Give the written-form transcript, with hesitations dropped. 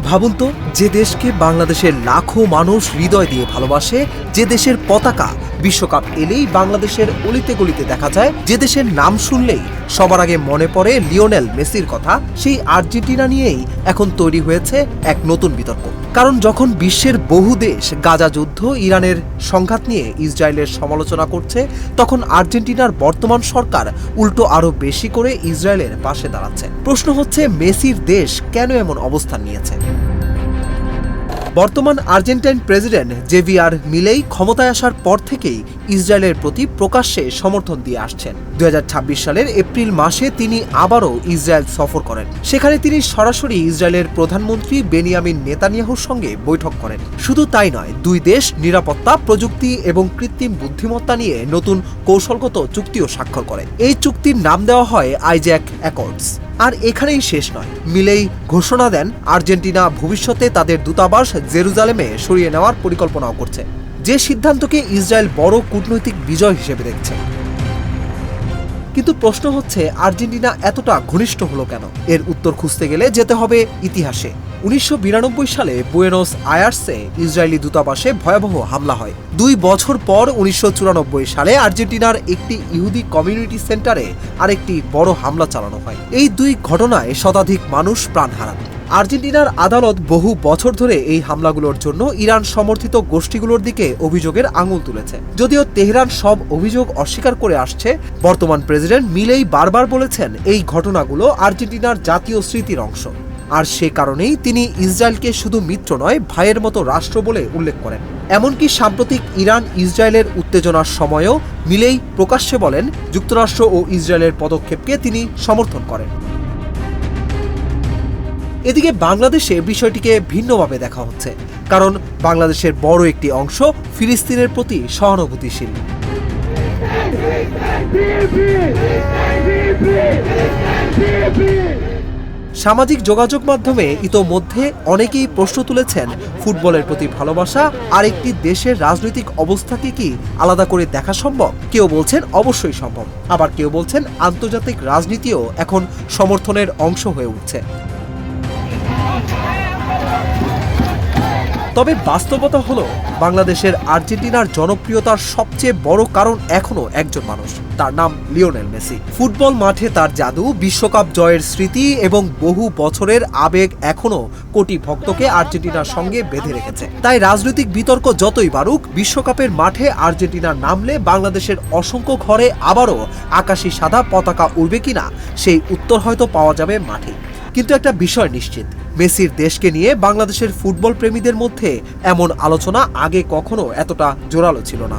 ভাবুন তো, যে দেশকে বাংলাদেশের লাখো মানুষ হৃদয় দিয়ে ভালোবাসে, যে দেশের পতাকা বিশ্বকাপ এলেই বাংলাদেশের অলিতে গলিতে দেখা যায়, যে দেশের নাম শুনলেই সবার আগে মনে পড়ে লিওনেল মেসির কথা, সেই আর্জেন্টিনা নিয়েই এখন তৈরি হয়েছে এক নতুন বিতর্ক। কারণ যখন বিশ্বের বহু দেশ গাজা যুদ্ধ, ইরানের সংঘাত নিয়ে ইসরায়েলের সমালোচনা করছে, তখন আর্জেন্টিনার বর্তমান সরকার উল্টো আরো বেশি করে ইসরায়েলের পাশে দাঁড়াচ্ছে। প্রশ্ন হচ্ছে, মেসির দেশ কেন এমন অবস্থান নিয়েছে? বর্তমান আর্জেন্টাইন প্রেসিডেন্ট জেভিয়ার মিলেই ক্ষমতায় আসার পর থেকেই ইসরায়েলের প্রতি প্রকাশ্যে সমর্থন দিয়ে আসছেন। 2026 সালের এপ্রিল মাসে তিনি আবারও ইসরায়েল সফর করেন। সেখানে তিনি সরাসরি ইসরায়েলের প্রধানমন্ত্রী বেনিয়ামিন নেতানিয়াহুর সঙ্গে বৈঠক করেন। শুধু তাই নয়, দুই দেশ নিরাপত্তা, প্রযুক্তি এবং কৃত্রিম বুদ্ধিমত্তা নিয়ে নতুন কৌশলগত চুক্তিও স্বাক্ষর করে। এই চুক্তির নাম দেওয়া হয় আইজ্যাক অ্যাকর্ডস। আর এখানেই শেষ নয়, মিলেই ঘোষণা দেন আর্জেন্টিনা ভবিষ্যতে তাদের দূতাবাস জেরুজালেমে সরিয়ে নেওয়ার পরিকল্পনাও করছে, যে সিদ্ধান্তকে ইসরায়েল বড় কূটনৈতিক বিজয় হিসেবে দেখছে। কিন্তু প্রশ্ন হচ্ছে, আর্জেন্টিনা এতটা ঘনিষ্ঠ হলো কেন? এর উত্তর খুঁজতে গেলে যেতে হবে ইতিহাসে। 1992 সালে বুয়েনোস আয়ার্সে ইসরায়েলি দূতাবাসে ভয়াবহ হামলা হয়। 2 বছর পর 1994 সালে আর্জেন্টিনার একটি ইহুদি কমিউনিটি সেন্টারে আরেকটি বড় হামলা চালানো হয়। এই 2 ঘটনায় শতাধিক মানুষ প্রাণ হারান। আর্জেন্টিনার আদালত বহু বছর ধরে এই হামলাগুলোর জন্য ইরান সমর্থিত গোষ্ঠীগুলোর দিকে অভিযোগের আঙুল তুলেছে। যদিও তেহরান সব অভিযোগ অস্বীকার করে আসছে, বর্তমান প্রেসিডেন্ট মিলেই বারবার বলেছেন এই ঘটনাগুলো আর্জেন্টিনার জাতীয় স্মৃতির অংশ। আর সে কারণেই তিনি ইসরায়েলকে শুধু মিত্র নয়, ভাইয়ের মতো রাষ্ট্র বলে উল্লেখ করেন। এমনকি সাম্প্রতিক ইরান ইসরায়েলের উত্তেজনার সময়ও মিলেই প্রকাশ্যে বলেন যুক্তরাষ্ট্র ও ইসরায়েলের পদক্ষেপকে তিনি সমর্থন করেন। এদিকে বাংলাদেশে বিষয়টিকে ভিন্নভাবে দেখা হচ্ছে, কারণ বাংলাদেশের বড় একটি অংশ ফিলিস্তিনের প্রতি সহানুভূতিশীল। সামাজিক যোগাযোগ মাধ্যমে ইতোমধ্যে অনেকেই প্রশ্ন তুলেছেন, ফুটবলের প্রতি ভালোবাসা আর একটি দেশের রাজনৈতিক অবস্থাকে কি আলাদা করে দেখা সম্ভব? কেউ বলছেন অবশ্যই সম্ভব, আবার কেউ বলছেন আন্তর্জাতিক রাজনীতিও এখন সমর্থনের অংশ হয়ে উঠছে। তবে বাস্তবতা হলো, বাংলাদেশের আর্জেন্টিনার জনপ্রিয়তার সবচেয়ে বড় কারণ এখনো একজন মানুষ, তার নাম লিওনেল মেসি। ফুটবল মাঠে তার জাদু, বিশ্বকাপ জয়ের স্মৃতি এবং বহু বছরের আবেগ এখনো কোটি ভক্তকে আর্জেন্টিনার সঙ্গে বেঁধে রেখেছে। তাই রাজনৈতিক বিতর্ক যতই বাড়ুক, বিশ্বকাপের মাঠে আর্জেন্টিনার নামলে বাংলাদেশের অসংখ্য ঘরে আবারও আকাশি সাদা পতাকা উড়বে কিনা, সেই উত্তর হয়তো পাওয়া যাবে মাঠে। কিন্তু একটা বিষয় নিশ্চিত, মেসির দেশকে নিয়ে বাংলাদেশের ফুটবল প্রেমীদের মধ্যে এমন আলোচনা আগে কখনো এতটা জোরালো ছিল না।